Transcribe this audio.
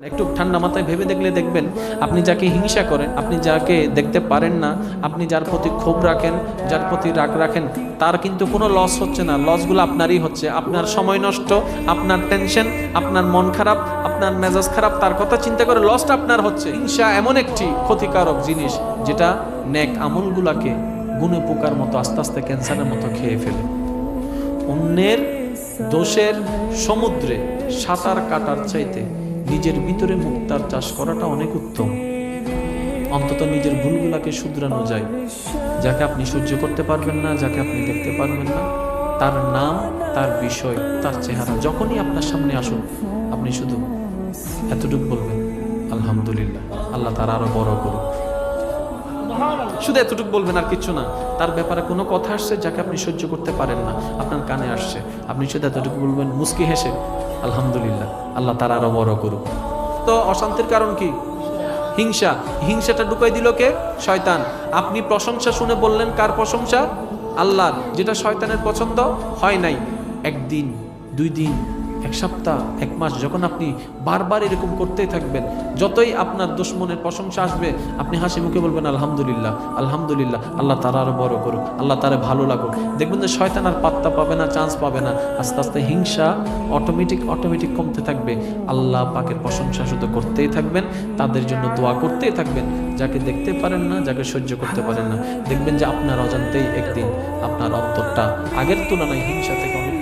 একটু ঠান্ডা মাথায় ভেবে দেখলে দেখবেন আপনি যাকে হিংসা করেন, আপনি যাকে দেখতে পারেন না, আপনি যার প্রতি ক্ষোভ রাখেন, যার প্রতি রাগ রাখেন, তার কিন্তু কোনো লস হচ্ছে না। লসগুলো আপনারই হচ্ছে। আপনার সময় নষ্ট, আপনার টেনশন, আপনার মন খারাপ, আপনার মেজাজ খারাপ, তার কথা চিন্তা করে লসটা আপনার হচ্ছে। হিংসা এমন একটি ক্ষতিকারক জিনিস যেটা নেক আমলগুলাকে গুণে পোকার মতো আস্তে আস্তে ক্যান্সারের মতো খেয়ে ফেলে। অন্যের দোষের সমুদ্রে সাঁতার কাটার চাইতে নিজের ভিতরে মুক্তার চাষ করাটা অনেক উত্তম। অন্তত নিজের ভুলগুলাকে শুধরানো যায়। যাকে আপনি সহ্য করতে পারবেন না, যাকে আপনি দেখতে পারবেন না, তার নাম, তার বিষয়, তার চেহারা যখনই আপনার সামনে আসুন, আপনি শুধু এতটুকু বলবেন, আলহামদুলিল্লাহ, আল্লাহ তার আরো বড় করুক। শুধু এতটুকু বলবেন, আর কিছু না। তার ব্যাপারে কোনো কথা আসছে যাকে আপনি সহ্য করতে পারেন না, আপনার কানে আসছে, আপনি শুধু এতটুকু বলবেন মুস্কি হেসে, আলহামদুলিল্লাহ, আল্লাহ তার আরো বড় করুক। তো অশান্তির কারণ কি? হিংসা। হিংসাটা ঢুকাই দিল কে? শয়তান। আপনি প্রশংসা শুনে বললেন কার প্রশংসা? আল্লাহর, যেটা শয়তানের পছন্দ হয় নাই। একদিন, 2 দিন, 1 সপ্তাহ, 1 মাস যখন আপনি বারবার এরকম করতেই থাকবেন, যতই আপনার দুশমনের প্রশংসা আসবে, আপনি হাসি মুখে বলবেন আলহামদুলিল্লাহ, আলহামদুলিল্লাহ, আল্লাহ তারা আরো বড় করুক, আল্লাহ তারা ভালো লাগুক। দেখবেন যে শয়তান আর পাত্তা পাবে না, চান্স পাবে না। আস্তে আস্তে হিংসা অটোমেটিক কমতে থাকবে। আল্লাহ পাকের প্রশংসা শুধু করতেই থাকবেন, তাদের জন্য দোয়া করতেই থাকবেন, যাকে দেখতে পারেন না, যাকে সহ্য করতে পারেন না। দেখবেন যে আপনার অজান্তেই একদিন আপনার অন্তরটা আগের তুলনায় হিংসা থেকে অনেক